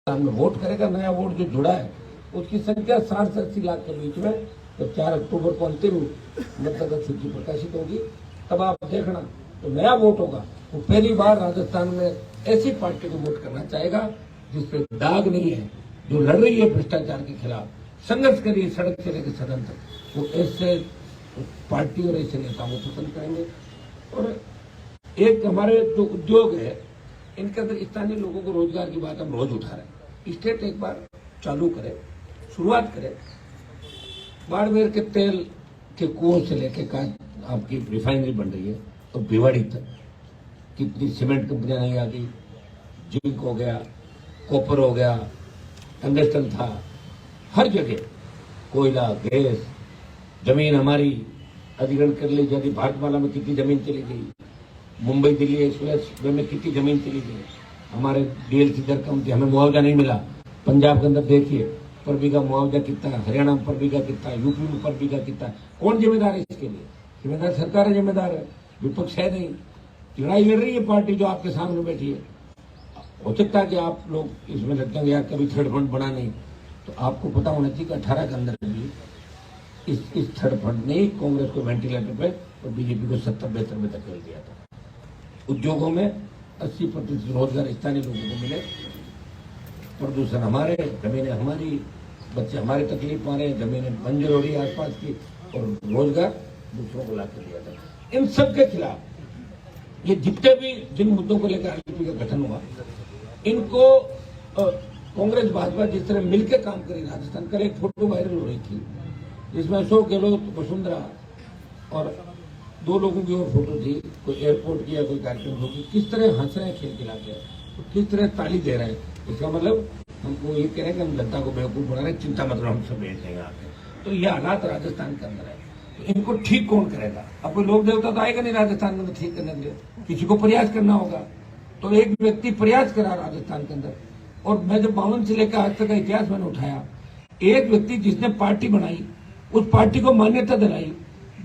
में वोट करेगा। नया वोट जो जुड़ा है उसकी संख्या 60 से 80 लाख के बीच में। तो 4 अक्टूबर को अंतिम मतदाता सूची प्रकाशित होगी, तब आप देखना तो नया वोट होगा। वो पहली बार राजस्थान में ऐसी पार्टी को वोट करना चाहेगा जिसपे दाग नहीं है, जो लड़ रही है भ्रष्टाचार के खिलाफ, संघर्ष कर रही है सड़क से लेकर सदन तक। वो ऐसे पार्टी और ऐसे नेताओं को पसंद करेंगे। और एक हमारे जो उद्योग है इनके अंदर स्थानीय लोगों को रोजगार की बात हम रोज उठा रहे हैं। स्टेट एक बार चालू करे, शुरुआत करे। बाड़मेर के तेल के कुओं से लेके आपकी रिफाइनरी बन रही है और भिवाड़ी तक कितनी सीमेंट कंपनियां नहीं आ गई। जिंक हो गया, कॉपर हो गया, टंगस्टन था, हर जगह कोयला, गैस, जमीन हमारी अधिग्रहण कर ली जाती। भारतमाला में कितनी जमीन चली गई, मुंबई दिल्ली एक्सप्रेस वे में कितनी जमीन चली गई। हमारे डीएलसी दर कम थी, हमें मुआवजा नहीं मिला। पंजाब के अंदर देखिए पर बीघा मुआवजा कितना है, हरियाणा में पर बीघा कितना है, यूपी में पर बीघा कितना है। कौन जिम्मेदार है इसके लिए? जिम्मेदार सरकार है, जिम्मेदार है, विपक्ष है नहीं। लड़ाई लड़ रही है पार्टी जो आपके सामने बैठी है। हो सकता है कि आप लोग इसमें लगता है यार कभी थर्ड फंड बना नहीं, तो आपको पता होना चाहिए कि 18 के अंदर भी इस थर्ड फंड ने ही कांग्रेस को वेंटिलेटर पे और बीजेपी को 70-72 में धकेल दिया था। उद्योगों में 80% रोजगार स्थानीय लोगों को मिले। प्रदूषण हमारे, जमीनें हमारी, बच्चे हमारे तकलीफ पा रहे हैं, जमीनें बंजर हो रही है आसपास की, और रोजगार दूसरों को लाकर दिया था। इन सब के खिलाफ ये जितने भी जिन मुद्दों को लेकर आईपी का गठन हुआ, इनको कांग्रेस भाजपा जिस तरह मिलकर काम करी राजस्थान। कल एक फोटो वायरल हो रही थी जिसमें अशोक गहलोत, वसुंधरा और 2 लोगों की और फोटो थी। कोई एयरपोर्ट की या कोई कार्यक्रम होगी, किस तरह हंस रहे हैं खेल खिला के, किस तरह ताली दे रहे हैं। इसका मतलब हमको ये कह रहे हैं कि हम जनता को बेवकूफ बना रहे हैं, चिंता मतलब हम सब भेज देंगे आपके। तो ये हालात राजस्थान के अंदर है, तो इनको ठीक कौन करेगा? अब कोई लोक देवता तो आएगा नहीं राजस्थान के अंदर ठीक करने के लिए, किसी को प्रयास करना होगा। तो एक व्यक्ति प्रयास करा राजस्थान के अंदर। और मैं जब 52 से लेकर आज तक का इतिहास मैंने उठाया, एक व्यक्ति जिसने पार्टी बनाई, उस पार्टी को मान्यता दिलाई,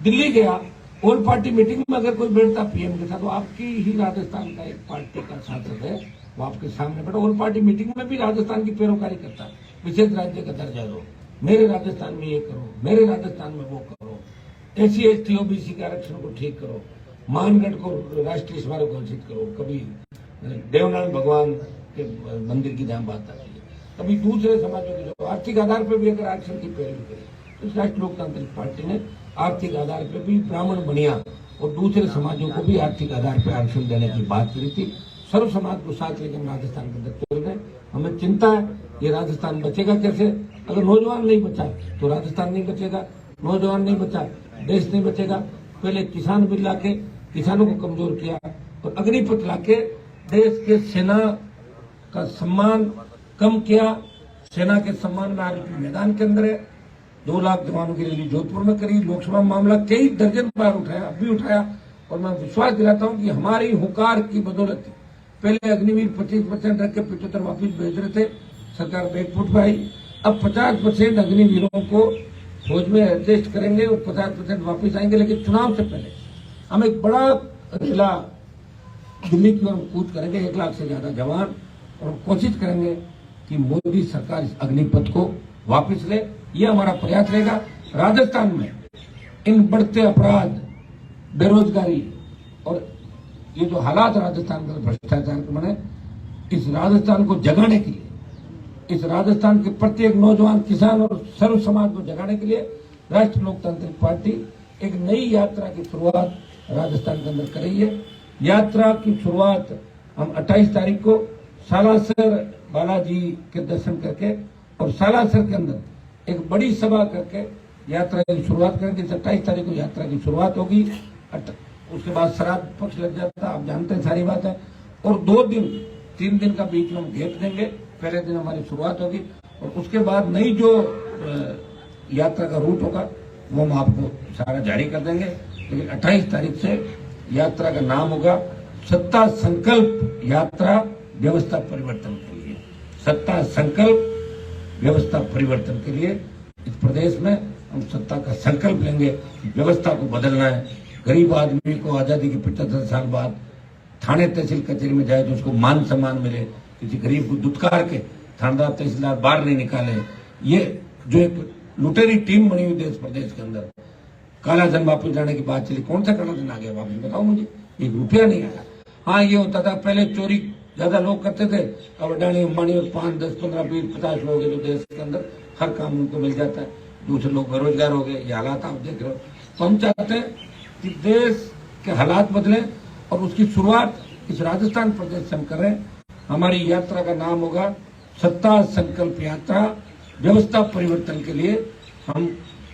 दिल्ली गया, ऑल पार्टी मीटिंग में अगर कोई बैठता पीएम के साथ, तो आपकी ही राजस्थान का एक पार्टी का सांसद है, वो आपके सामने बैठा, ऑल पार्टी मीटिंग में भी राजस्थान की पैरोकारी करता है। विशेष राज्य का दर्जा दो, मेरे राजस्थान में ये करो, मेरे राजस्थान में वो करो, SC ST OBC के आरक्षण को ठीक करो, मानगढ़ को राष्ट्रीय स्मारक घोषित करो। कभी देवनारायण भगवान के मंदिर की जहां बात आती है, कभी दूसरे समाजों की जो आर्थिक आधार पर भी अगर आरक्षण की पैरवी करी, तो राष्ट्रीय लोकतांत्रिक पार्टी ने आर्थिक आधार पर भी ब्राह्मण, बनिया और दूसरे समाजों को भी आर्थिक आधार पर आरक्षण देने की बात करी थी। सर्व समाज को साथ लेकर राजस्थान के अंदर चल रहे। हमें चिंता है ये राजस्थान बचेगा कैसे? अगर नौजवान नहीं बचा तो राजस्थान नहीं बचेगा, नौजवान नहीं बचा देश नहीं बचेगा। पहले किसान बिल लाके किसानों को कमजोर किया और अग्निपथ लाके देश के सेना का सम्मान कम किया। सेना के सम्मान में आज मैदान के अंदर है। 2 लाख जवानों की रैली जोधपुर में करी। लोकसभा मामला कई दर्जन बार उठाया, अब भी उठाया। और मैं विश्वास दिलाता हूं कि हमारी हुंकार की बदौलत पहले अग्निवीर 25% रख के 75 वापिस भेज रहे थे, सरकार बैकफुट पे आई। अब 50% अग्निवीरों को फौज में एडजस्ट करेंगे और 50% वापिस आएंगे। लेकिन चुनाव से पहले हम एक बड़ा जिला दिल्ली की ओर कूच करेंगे, 1 लाख से ज्यादा जवान, और कोशिश करेंगे कि मोदी सरकार इस अग्निपथ को वापिस ले। ये हमारा प्रयास रहेगा। राजस्थान में इन बढ़ते अपराध, बेरोजगारी और ये जो हालात राजस्थान के भ्रष्टाचार के बने, इस राजस्थान को जगाने के लिए, इस राजस्थान के प्रत्येक नौजवान, किसान और सर्व समाज को जगाने के लिए राष्ट्रीय लोकतांत्रिक पार्टी एक नई यात्रा की शुरुआत राजस्थान के अंदर कर रही है। यात्रा की शुरुआत हम 28 तारीख को सालासर बालाजी के दर्शन करके और सालासर के अंदर एक बड़ी सभा करके यात्रा की शुरुआत करेंगे। 28 तारीख को यात्रा की शुरुआत होगी। उसके बाद शराब पक्ष लग जाता है, आप जानते हैं सारी बात है। और 3 दिन का बीच में हम गैप देंगे। पहले दिन हमारी शुरुआत होगी और उसके बाद नई जो यात्रा का रूट होगा वो हम आपको सारा जारी कर देंगे। लेकिन 28 तारीख से यात्रा का नाम होगा सत्ता संकल्प यात्रा व्यवस्था परिवर्तन के लिए। सत्ता संकल्प व्यवस्था परिवर्तन के लिए इस प्रदेश में हम सत्ता का संकल्प लेंगे। व्यवस्था को बदलना है। गरीब आदमी को आजादी के 75 साल बाद थाने तहसील कचहरी में जाए तो उसको मान सम्मान मिले। किसी गरीब को दुत्कार के थानेदार तहसीलदार बाहर नहीं निकाले, ये जो एक लुटेरी टीम बनी हुई देश प्रदेश के अंदर, काला धन वापस जाने की बात चली, कौन सा काला धन आ गया वापस बताओ मुझे, 1 रुपया नहीं आया। हाँ ये होता था पहले चोरी ज्यादा लोग करते थे, अब अडानी अंबानी और 5, 10, 15, 20, 50 लोग हैं जो देश के अंदर हर काम उनको मिल जाता है, दूसरे लोग बेरोजगार हो गए, ये हालात आप देख रहे हो। तो हम चाहते हैं कि देश के हालात बदले और उसकी शुरुआत इस राजस्थान प्रदेश से हम कर रहे हैं। हमारी यात्रा का नाम होगा सत्ता संकल्प यात्रा। व्यवस्था परिवर्तन के लिए हम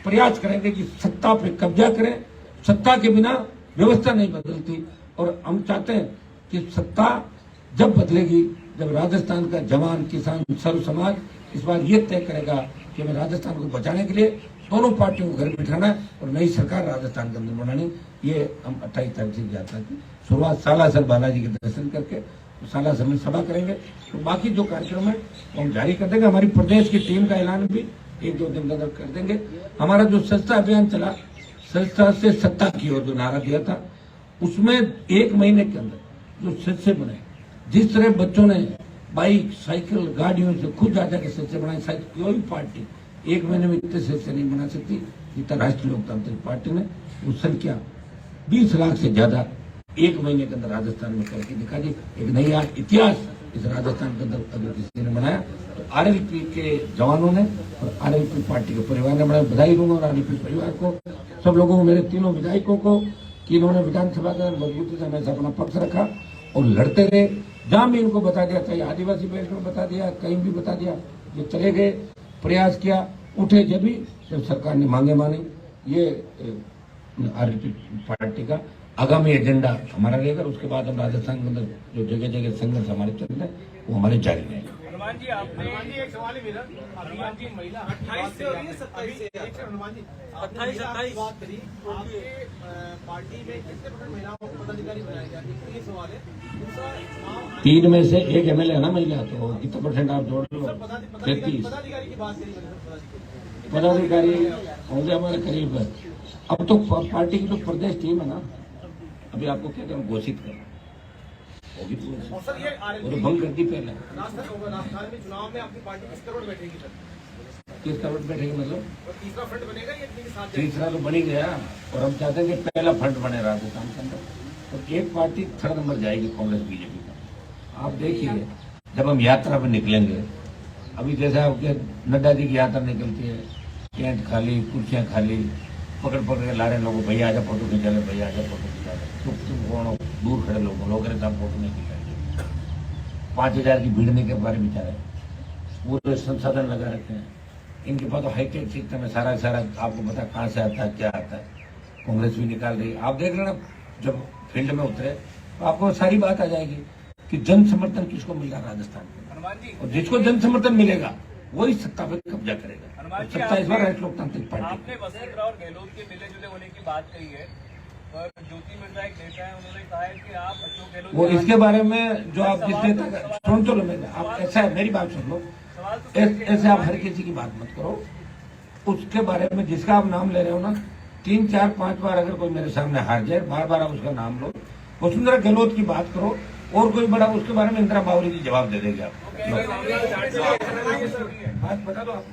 प्रयास करेंगे कि सत्ता पे कब्जा करें, सत्ता के बिना व्यवस्था नहीं बदलती, और हम चाहते हैं कि सत्ता जब बदलेगी जब राजस्थान का जवान, किसान, सर्व समाज इस बार ये तय करेगा कि हमें राजस्थान को बचाने के लिए दोनों पार्टियों को घर बिठाना है और नई सरकार राजस्थान के अंदर बनानी। ये हम 28 तारीख से यात्रा की शुरुआत सालासर बालाजी के दर्शन करके सालासर में सभा करेंगे। तो बाकी जो कार्यक्रम है वो हम जारी कर देंगे। हमारी प्रदेश की टीम का ऐलान भी 1-2 दिन के अंदर कर देंगे। हमारा जो स्वच्छता अभियान चला, स्वच्छता से सत्ता की ओर जो नारा दिया था, उसमें 1 महीने के अंदर जो स्वच्छ बनाए, जिस तरह बच्चों ने बाइक, साइकिल, गाड़ियों से खुद जाकर के स्वच्छ बनाए, शायद कोई पार्टी 1 महीने में इतने स्वच्छ नहीं बना सकती जितना राष्ट्रीय लोकतांत्रिक पार्टी ने। वो संख्या 20 लाख से ज्यादा 1 महीने के अंदर राजस्थान में करके दिखा दी। एक नया इतिहास इस राजस्थान के अंदर अगर किसी ने बनाया तो आरएलपी के जवानों ने और आरएलपी पार्टी के परिवार ने बनाया। बधाई दूंगा और आरएलपी परिवार को, सब लोगों को, मेरे तीनों विधायकों को कि इन्होंने विधानसभा के अंदर मजबूती से हमेशा अपना पक्ष रखा और लड़ते रहे। जहां भी इनको बता दिया, चाहे आदिवासी बेल्ट में बता दिया, कहीं भी बता दिया, ये चले गए, प्रयास किया, उठे जब सरकार ने मांगे मानी। ये आरएलपी पार्टी का आगामी एजेंडा हमारा रहेगा। उसके बाद हम राजस्थान के अंदर जो जगह जगह संघर्ष हमारे चल रहे हैं वो हमारे जारी रहेगा। हनुमान जी, आपने एक सवाल है मेरा। हनुमान जी, महिला 28 से हो रही है 27 से, हनुमान जी 28 बात करी, आपके पार्टी में कितने % महिलाओं को पदाधिकारी बनाया गया? ये सवाल है। 3 में से 1 MLA है ना महिला, तो कितना % आप जोड़ लो? 33 पदाधिकारी की बात करी, पदाधिकारी होंगे हमारे करीब। अब तो पार्टी की जो प्रदेश टीम है ना, अभी आपको क्या करें, घोषित करना होगी तो भंग कर दी पहले। राजस्थान में चुनाव में आपकी पार्टी किस करोड़ बैठेगी सर? किस करोड़ बैठेगी मतलब? और तीसरा फ्रंट बनेगा या तीसरा तो बन ही गया, और हम चाहते हैं कि पहला फ्रंट बने राजस्थान के अंदर। तो एक पार्टी 3rd नंबर जाएगी, कांग्रेस बीजेपी का। आप देखिए जब हम यात्रा पर निकलेंगे, अभी जैसा आपके नड्डा जी की यात्रा निकलती है, टेंट खाली, कुर्सियां खाली, पकड़ के ला रहे लोगों, भैया आजा फोटो खिंचा ले, भैया आजा फोटो खिंचा ले, तुम दूर खड़े लोग कहते आप फोटो नहीं खिंचाएंगे। 5000 की भीड़ नहीं कर पा रहे बेचारे, पूरे संसाधन लगा रखे हैं इनके पास, तो हाईटेक सिस्टम है, सारा आपको पता कहाँ से आता है, क्या आता है। कांग्रेस भी निकाल रही है, आप देख रहे ना, जब फील्ड में उतरे तो आपको सारी बात आ जाएगी कि जन समर्थन किसको मिल रहा है राजस्थान में, और जिसको जन समर्थन मिलेगा वही सत्ता पर कब्जा करेगा। सत्ता इस बार राष्ट्रीय लोकतांत्रिक पार्टी। आपने वसुंधरा और गहलोत के मिले जुले होने की बात कही है, पर ज्योति मिश्रा एक नेता है, उन्होंने कहा है कि आप अशोक गहलोत, वो इसके बारे में जो आप जिस नेता, सुन तो लो, आप ऐसा है, मेरी बात सुन लो, ऐसे आप हर किसी की बात मत करो। उसके बारे में जिसका आप नाम ले रहे हो ना, 3, 4, 5 बार अगर कोई मेरे सामने हार जाए, बार आप उसका नाम लो। वसुंधरा गहलोत की बात करो, और कोई बड़ा उसके बारे में इंदिरा बावरी की जवाब दे देंगे आप। बात बता दो आप।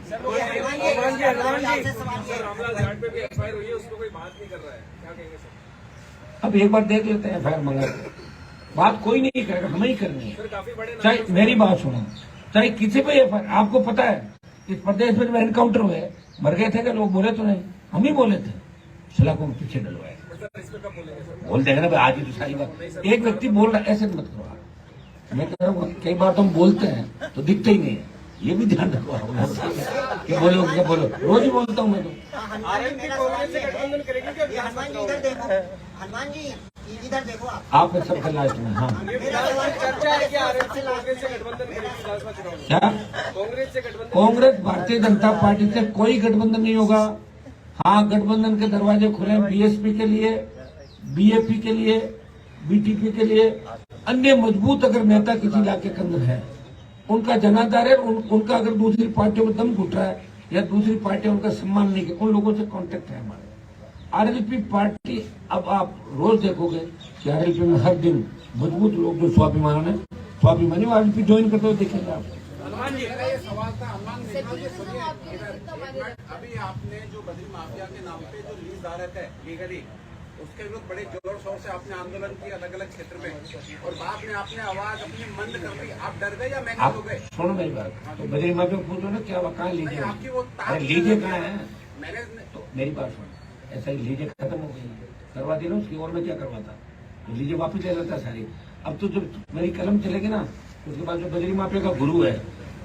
अब एक बार देख लेते हैं FIR मंगा के, बात कोई नहीं करेगा, हमें ही करनी है। चाहे मेरी बात सुनो, चाहे किसी पे FIR, आपको पता है इस प्रदेश में जब एनकाउंटर हुए, मर गए थे क्या लोग? बोले तो नहीं, हम ही बोले थे, सलाखों में पीछे डलवाए। बोल देंगे ना भाई, आज ही तो सारी बात एक व्यक्ति बोल रहा है, ऐसे मत करो आप। मैं कह रहा हूँ कई बार तो हम बोलते हैं तो दिखते ही नहीं है, ये भी ध्यान रखो क्या बोलो, क्या बोलो, रोज ही बोलता हूँ मैं तो। हनुमान जी इधर देखो आप सबसे लास्ट में। हाँ क्या कांग्रेस भारतीय जनता पार्टी से कोई गठबंधन नहीं होगा। हाँ, गठबंधन के दरवाजे खुले BSP के लिए, BAP के लिए, BTP के लिए। अन्य मजबूत अगर नेता किसी इलाके के अंदर है, उनका जनाधार है, उनका अगर दूसरी पार्टियों में दम घुट रहा है या दूसरी पार्टी उनका सम्मान नहीं किया, उन लोगों से कांटेक्ट है हमारे। आरएलपी पार्टी, अब आप रोज देखोगे कि आरएलपी में हर दिन मजबूत लोग जो स्वाभिमानी आरएलपी ज्वाइन करते हुए दिखेंगे आप। हनुमान जी मेरा ये सवाल था हनुमान मेघवाल जी, सेक्युलरिज्म आपके लिए कितना मायने रखता है? अभी आपने जो बद्री माफिया के नाम पे जो रिलीज आ रहे थे लीगली, उसके विरुद्ध बड़े जोर शोर से आपने आंदोलन किया अलग अलग क्षेत्र में, और बाद में आपने आवाज अपनी बंद कर दी। आप डर गए या मैंने हो गए? सुनो मेरी बात, तो बद्री माफिया को पूछो ना क्या कहाँ लीजिए, आपकी वो अरे लीजिए कहाँ है? मैंने तो मेरी बात सुन, ऐसा ही लीजिए खत्म हो गई, करवा दी ना उसकी, और मैं क्या करवाता, लीजिए वापिस ले लेता सारी। अब तो जब मेरी कलम चलेगी ना, उसके बाद जो बद्री माफिया का गुरु है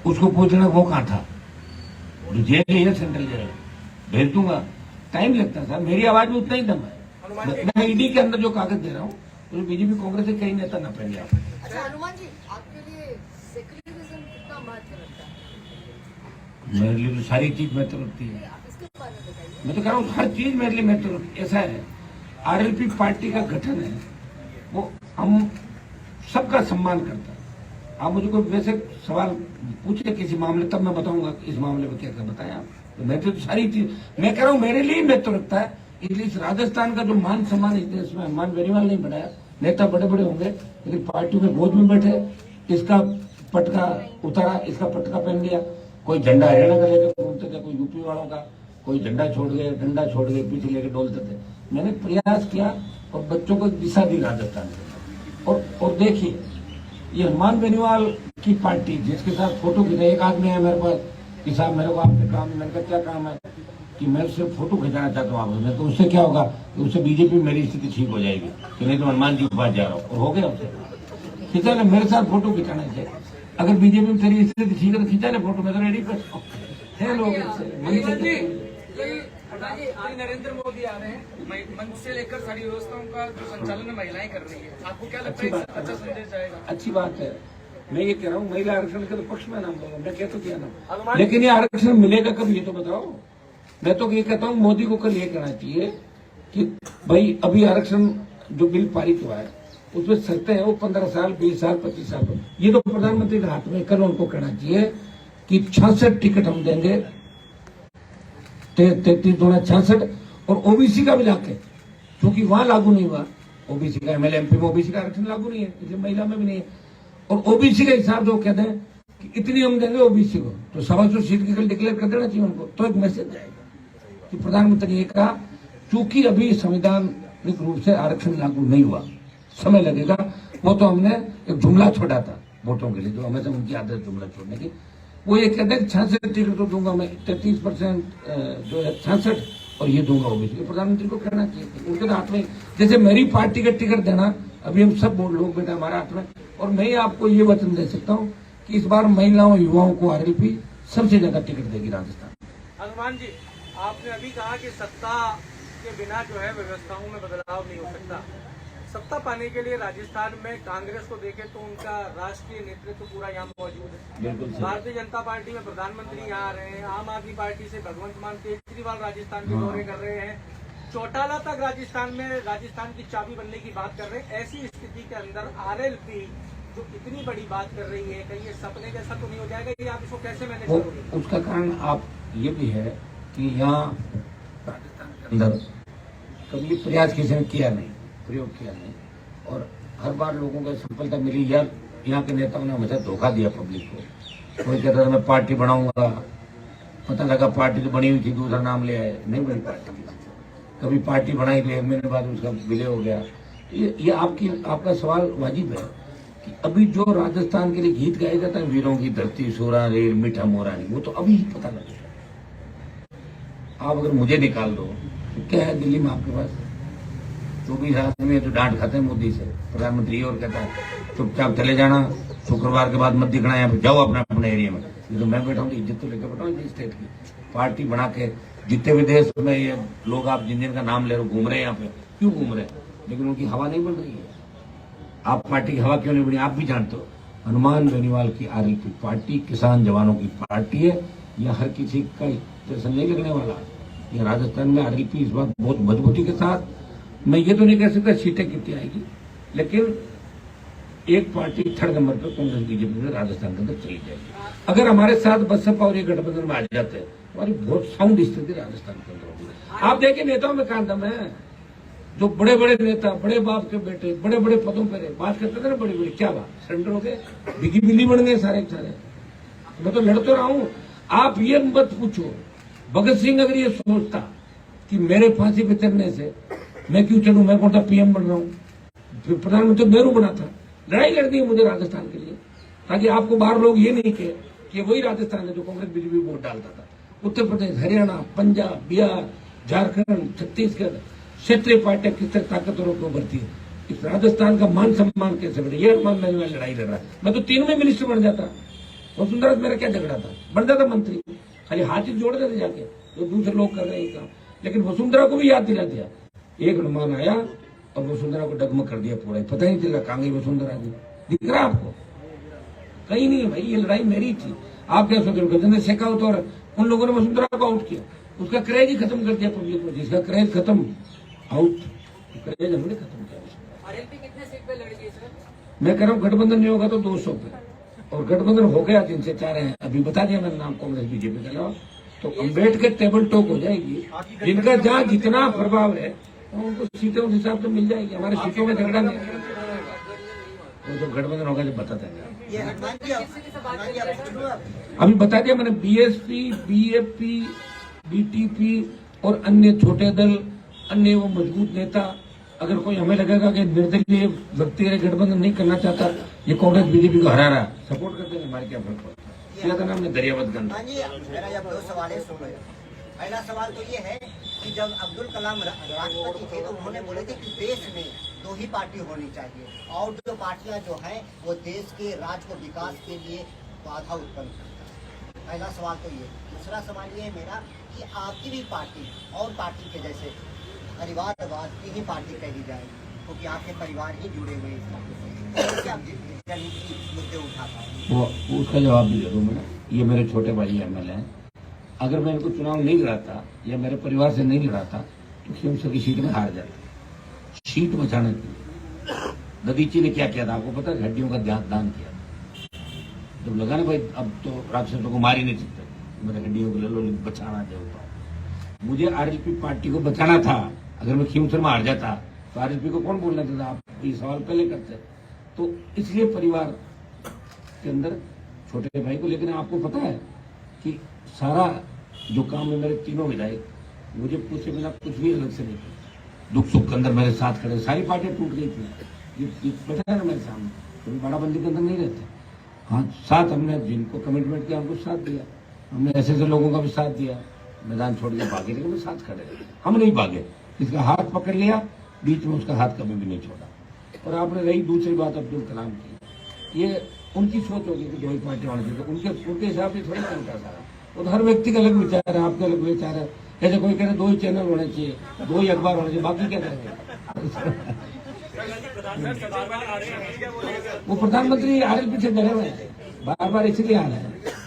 उसको पूछना वो कहाँ था, और जेल है सेंट्रल जेल, भेज दूंगा। टाइम लगता है साहब, मेरी आवाज में उतना ही दम है। मैं ईडी के अंदर जो कागज दे रहा हूँ उसमें बीजेपी कांग्रेस से कई नेता न पहले आप। अच्छा हनुमान जी, आपके लिए सेक्युलरिज्म कितना महत्व रखता है? मेरे लिए तो सारी चीज महत्व रखती है। आप इसके बारे में बताइए। मैं तो कह रहा हूँ हर चीज मेरे लिए महत्व रखती है। ऐसा है, आरएलपी पार्टी का गठन है, वो हम सबका सम्मान करता है। आप मुझे कोई वैसे सवाल पूछे किसी मामले, तब मैं बताऊंगा इस मामले में क्या क्या बताया आप। तो मैं तो सारी चीज मैं कह रहा हूँ मेरे लिए महत्व रखता है। इसलिए इस राजस्थान का जो मान सम्मान इस देश में हनुमान बेनीवाल नहीं बनाया। नेता बड़े बड़े होंगे लेकिन पार्टी में गोद में बैठे, इसका पटका उतारा, इसका पटका पहन लिया, कोई झंडा हरियाणा का लेकर घूमते थे, कोई यूपी वालों का, कोई झंडा छोड़ गए, डंडा छोड़ गए, पीछे लेकर डोलते थे। मैंने प्रयास किया और बच्चों को दिशा दी राजस्थान से। और देखिए ये हनुमान बेनीवाल की पार्टी जिसके साथ फोटो खींचा, एक आदमी है मेरे पास कि साहब मेरे को आपके काम, मैंने कहा क्या काम है, कि मैं उससे फोटो खिंचाना चाहता हूँ आपसे। तो उससे क्या होगा कि उससे बीजेपी में मेरी स्थिति ठीक हो जाएगी, कि नहीं तो हनुमान जी के पास जा रहा हूँ। और हो गया उससे खिंचा ले, मेरे साथ फोटो खिंचाना चाहिए। अगर बीजेपी में तेरी स्थिति ठीक है तो खिंचा ले फोटो, मैं तो रेडी कर है लोग आज नरेंद्र मोदी आ रहे हैं, मंच से लेकर सारी व्यवस्थाओं का जो संचालन महिलाएं कर रही है, आपको क्या लगता है इससे अच्छा संदेश जाएगा? अच्छी बात है। मैं ये कह रहा हूँ महिला आरक्षण के तो पक्ष में नाम लूंगा, मैं कह तो किया ना, लेकिन ये आरक्षण मिलेगा कब ये तो बताओ। मैं तो ये कहता हूँ मोदी को कल ये कहना चाहिए कि भाई अभी आरक्षण जो बिल पारित हुआ है उसमें शर्तें हैं, वो 15 साल 20 साल 25 साल, ये तो प्रधानमंत्री के हाथ में। कल उनको कहना चाहिए कि 66 टिकट हम देंगे, 33 दूना 66, और ओबीसी का भी लाके, क्योंकि वहां लागू नहीं हुआ ओबीसी का, एमएलए एमपी में ओबीसी का आरक्षण लागू नहीं है, इसलिए महिला में भी नहीं है। और ओबीसी के हिसाब से वो कहते हैं कि इतनी हम देंगे ओबीसी को, तो 125 सीट की कल डिक्लेयर कर देना चाहिए उनको, तो एक मैसेज जाएगा कि प्रधानमंत्री ने कहा चूंकि अभी संवैधानिक रूप से आरक्षण लागू नहीं हुआ, समय लगेगा। वो तो हमने एक जुमला छोड़ा था वोटों के लिए, जो हमेशा उनकी आदत है जुमला छोड़ने की। वो ये कहते हैं 66 टिकट तो दूंगा मैं, 33% जो है 66, और ये दूंगा ओबीसी। प्रधानमंत्री को कहना चाहिए, उनके हाथ में, जैसे मेरी पार्टी का टिकट देना, अभी हम सब लोग बेटा हमारे हाथ में। और मैं आपको ये वचन दे सकता हूँ कि इस बार महिलाओं युवाओं को आरएलपी सबसे ज्यादा टिकट देगी राजस्थान। हनुमान जी, आपने अभी कहा कि सत्ता के बिना जो है व्यवस्थाओं में बदलाव नहीं हो सकता। सत्ता पाने के लिए राजस्थान में कांग्रेस को देखें तो उनका राष्ट्रीय नेतृत्व पूरा यहाँ मौजूद है। बिल्कुल सही। भारतीय जनता पार्टी में प्रधानमंत्री यहाँ आ रहे हैं, आम आदमी पार्टी से भगवंत मान केजरीवाल राजस्थान के दौरे कर रहे हैं, चौटाला तक राजस्थान में राजस्थान की चाबी बनने की बात कर रहे हैं। ऐसी स्थिति के अंदर आरएलपी जो इतनी बड़ी बात कर रही है, कहीं ये सपने जैसा तो नहीं हो जाएगा? ये आप इसको कैसे मैनेज करोगे? उसका कारण आप ये भी है कि यहाँ राजस्थान के अंदर कभी प्रयास किसी ने किया नहीं, प्रयोग किया नहीं, और हर बार लोगों को सफलता मिली। यार यहाँ के नेताओं ने हमेशा धोखा दिया पब्लिक को। कोई कहता था मैं पार्टी बनाऊंगा, पता लगा पार्टी तो बनी हुई थी, दूसरा नाम ले आए, नहीं बनी पार्टी। कभी पार्टी बनाई थी, 1 महीने बाद उसका विलय हो गया। ये आपका सवाल वाजिब है कि अभी जो राजस्थान के लिए गीत गाया जाता है, वीरों की धरती सोरा रेल मीठा मोरा नहीं, वो तो अभी ही पता लगेगा। आप अगर मुझे निकाल दो तो क्या है दिल्ली में आपके पास 24 आदमी है जो डांट खाते हैं मोदी से। प्रधानमंत्री और कहता है चुपचाप चले जाना, शुक्रवार के बाद मत दिखना, यहाँ पे जाओ अपने एरिया में। ये तो मैं बैठा हूँ, इज्जत तो लेकर बैठा हूँ स्टेट की। पार्टी बना के जितने भी देश में ये लोग आप जिन जिन का नाम ले रहे घूम रहे हैं यहाँ पे, क्यों घूम रहे हैं? लेकिन उनकी हवा नहीं बन रही है। आप पार्टी की हवा क्यों नहीं बनी? आप भी जानते हो। हनुमान बेनीवाल की आरएलपी पार्टी किसान जवानों की पार्टी है। यह हर किसी का जैसा नहीं लगने वाला। यह राजस्थान में आरएलपी इस बार बहुत मजबूती के साथ, मैं ये तो नहीं कह सकता सीटें कितनी आएगी, लेकिन एक पार्टी 3rd नंबर पर कांग्रेस बीजेपी में राजस्थान के अंदर चली जाएगी। अगर हमारे साथ बसपा और ये गठबंधन में आ जाते हैं, हमारी बहुत साउंड स्थिति राजस्थान के अंदर होगी। आप देखिए नेताओं में कहां दम है। जो बड़े बड़े नेता, बड़े बाप के बेटे, बड़े बड़े पदों पर बात करते थे ना, बड़ी बड़ी क्या बात, सरेंडर हो गए, बिगी बिल्ली बन गए सारे के सारे। मैं तो लड़ तो रहा हूं। आप ये मत पूछो, भगत सिंह अगर ये सोचता कि मेरे फांसी पे चढ़ने से मैं क्यों चढ़ूं, मैं कौन सा पीएम बन रहा हूं, फिर प्रधानमंत्री नेहरू बना था। लड़ाई लड़ दी है मुझे राजस्थान के लिए, ताकि आपको बाहर लोग ये नहीं कहे कि वही राजस्थान है जो कांग्रेस बीजेपी वोट डालता था। उत्तर प्रदेश, हरियाणा, पंजाब, बिहार, झारखंड, छत्तीसगढ़, क्षेत्रीय पार्टियां किस तरह ताकतवरों को भरती है। इस राजस्थान का मान सम्मान कैसे बढ़े, ये मान मैं लड़ाई लड़ रहा है। मैं तो 3 में मिनिस्टर बन जाता, वसुंधरा से मेरा क्या झगड़ा था, बन जाता मंत्री, खाली हाथ ही जोड़ देते जाके, जो दूसरे लोग कर रहे हैं काम। लेकिन वसुंधरा को भी याद दिला दिया, एक हनुमान आया और वसुंधरा को डगमग कर दिया पूरा, पता ही नहीं चला कहाँ गई वसुंधरा जी। दिख रहा आपको? कहीं नहीं है भाई, ये लड़ाई मेरी थी। आप क्या सोच रहे हो, गजेंद्र शेखावत और उन लोगों ने वसुंधरा को आउट किया, उसका क्रेज ही खत्म कर दिया पब्लिक में। जिसका क्रेज खत्म, आउट, क्रेज हमने खत्म किया। आरएलपी कितने सीट पे लड़ेगी सर? मैं कह रहा हूँ गठबंधन नहीं होगा तो 200 पे, और गठबंधन हो गया 3 से 4 है, अभी बता दिया मैंने नाम कांग्रेस बीजेपी के अलावा, तो अम्बेडकर टेबल टॉक हो जाएगी। जिनका जहाँ जितना प्रभाव है उनको सीटें उस हिसाब से मिल जाएगी। हमारे सीटों में झगड़ा नहीं, वो जो गठबंधन होगा जब बता देंगे। अभी बता दिया मैंने, बीएसपी, बीएपी, बीटीपी और अन्य छोटे दल, अन्य वो मजबूत नेता, अगर कोई हमें लगेगा कि निर्दलीय व्यक्ति गठबंधन नहीं करना चाहता, ये कांग्रेस बीजेपी को हरा रहा, सपोर्ट कर देंगे, हमारे क्या फर्क पड़ता है। क्या था नाम है, दरियावत गंज। मेरा जब 2 सवाल है, सुन लो। पहला सवाल तो ये है कि जब अब्दुल कलाम राष्ट्रपति थे तो उन्होंने बोले थे कि देश में 2 ही पार्टी होनी चाहिए, और जो पार्टियां जो हैं वो देश के राज्य को विकास के लिए बाधा उत्पन्न करता है। पहला सवाल तो ये। दूसरा सवाल ये है मेरा कि आपकी भी पार्टी और पार्टी के जैसे परिवारवाद की ही पार्टी कही जाए, क्योंकि आपके परिवार ही जुड़े हुए इस पार्टी से, क्या मुद्दे उठाता है वो उसका जवाब भी दे दूं मैं। ये मेरे छोटे भाई एमएलए हैं, अगर मैं इनको चुनाव नहीं लड़ाता या मेरे परिवार से नहीं लड़ाता तो खींवसर की सीट में हार जाता। सीट बचाने के लिए ददीची ने क्या किया था आपको पता है, हड्डियों का दान किया। जब लगा ना भाई अब तो राक्षसों को मार ही नहीं सकते, मेरे हड्डियों को ले लो, बचाना चाहता। मुझे आरएलपी पार्टी को बचाना था। अगर मैं खींवसर में हार जाता तो आरएलपी को कौन बोलना चाहता, आप ये सवाल पहले करते। तो इसलिए परिवार के अंदर छोटे भाई को, लेकिन आपको पता है कि सारा जो काम है मेरे तीनों विधायक मुझे पूछे बिना कुछ भी अलग से नहीं किया। दुख सुख के अंदर मेरे साथ खड़े, सारी पार्टियां टूट गई थी, ये बैठा है ना मेरे सामने, कभी बड़ाबंदी के अंदर नहीं रहते। हाँ, साथ हमने जिनको कमिटमेंट किया हमको साथ दिया, हमने ऐसे लोगों का भी साथ दिया। मैदान छोड़ के भागे, लेकिन साथ खड़े रहे, हम नहीं भागे। इसका हाथ पकड़ लिया, बीच में उसका हाथ कभी भी नहीं छोड़ा। और आपने रही दूसरी बात अब्दुल कलाम की, ये उनकी सोच होगी कि 2 ही पार्टी होनी चाहिए, उनके हिसाब से थोड़ी चलता सारा। वो तो हर व्यक्ति का अलग विचार है, आपका अलग विचार है। ऐसे कोई कह रहे 2 ही चैनल होने चाहिए, 2 ही अखबार होने चाहिए, बाकी क्या करेंगे। वो प्रधानमंत्री आरएलपी से डरे हुए हैं, बार बार इसलिए आ रहे हैं।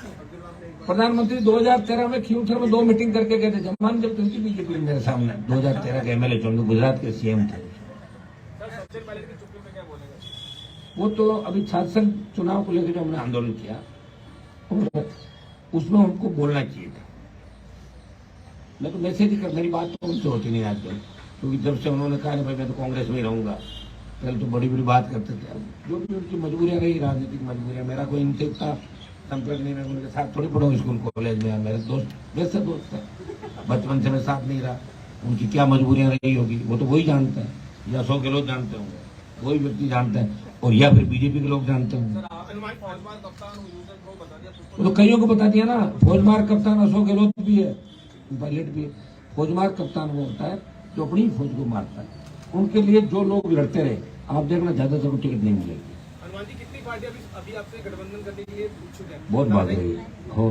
प्रधानमंत्री 2013 में खींवसर में 2 मीटिंग करके गए थे, जमान जब उनकी बीजेपी मेरे सामने 2013 के एमएलए चुन, गुजरात के सीएम थे। वो तो अभी शासन चुनाव को लेकर जो हमने आंदोलन किया उसमें उनको बोलना चाहिए था। मैं तो मैसेज ही कर, मेरी बात तो उनसे होती नहीं आजकल, क्योंकि जब से उन्होंने कहा भाई मैं तो कांग्रेस में ही रहूंगा, पहले तो बड़ी बड़ी बात करते थे। जो भी उनकी मजबूरियां रही, राजनीतिक मजबूरियां, मेरा कोई इनसे इतना संपर्क नहीं, मैं उनके साथ थोड़ी पढ़ा स्कूल कॉलेज में, मेरे दोस्त वैसे दोस्त है, बचपन से मैं साथ नहीं रहा। उनकी क्या मजबूरियां रही होगी वो तो वही जानते हैं, या अशोक गहलोत जानते होंगे, वही व्यक्ति जानते हैं, और या फिर बीजेपी के लोग जानते होंगे। तो कईयों को बता दिया ना, फौजमार कप्तान अशोक गहलोत भी है, पायलट भी है। फौजमार कप्तान वो होता है जो अपनी फौज को मारता है। उनके लिए जो लोग लड़ते रहे, आप देखना ज्यादा से टिकट नहीं मिलेगी। हनुमान जी, कितनी पार्टी अभी आपसे गठबंधन करने के लिए इच्छुक है? बहुत भाग रही हो,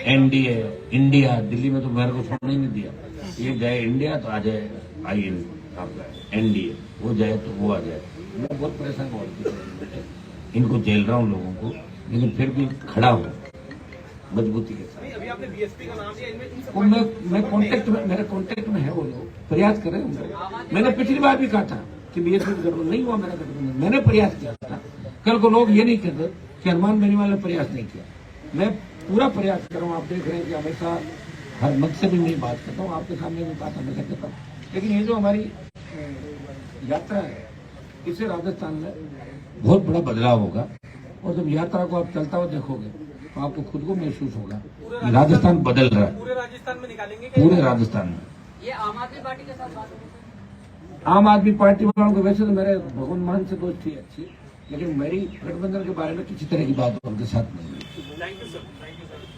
एनडीए, इंडिया, दिल्ली में तो मेरे को छोड़ने ही नहीं दिया। ये जाए इंडिया तो आ जाए आई आपका एनडीए, वो जाए तो वो आ जाए। मैं बहुत परेशान हो, इनको झेल रहा हूँ लोगों को, लेकिन फिर भी खड़ा हूँ मजबूती के साथ। अभी आपने बीएसपी का नाम लिया, इनमें मैं कांटेक्ट में, मेरे कांटेक्ट में है वो लोग, प्रयास कर रहे हैं। मैंने पिछली बार भी कहा था कि बीएसपी गठबंधन नहीं हुआ मेरा गठबंधन, मैंने प्रयास किया था। कल को लोग ये नहीं कहते कि हनुमान बेनीवाल ने प्रयास नहीं किया। मैं पूरा प्रयास कर रहा हूँ, आप देख रहे हैं कि हमेशा हर मत से भी मैं बात करता हूँ, आपके सामने भी बात हमेशा करता हूँ। लेकिन ये जो हमारी यात्रा है, इससे राजस्थान में बहुत बड़ा बदलाव होगा। और जब यात्रा को आप चलता हुआ देखोगे तो आपको खुद को महसूस होगा कि राजस्थान बदल रहा है, पूरे राजस्थान में निकालेंगे पूरे राजस्थान में। ये आम आदमी पार्टी के साथ बात होगी? आम आदमी पार्टी वालों को वैसे तो मेरे भगवान मान से दोस्ती अच्छी, लेकिन मेरी गठबंधन के बारे में किसी तरह की बात उनके साथ नहीं है। Thank you sir.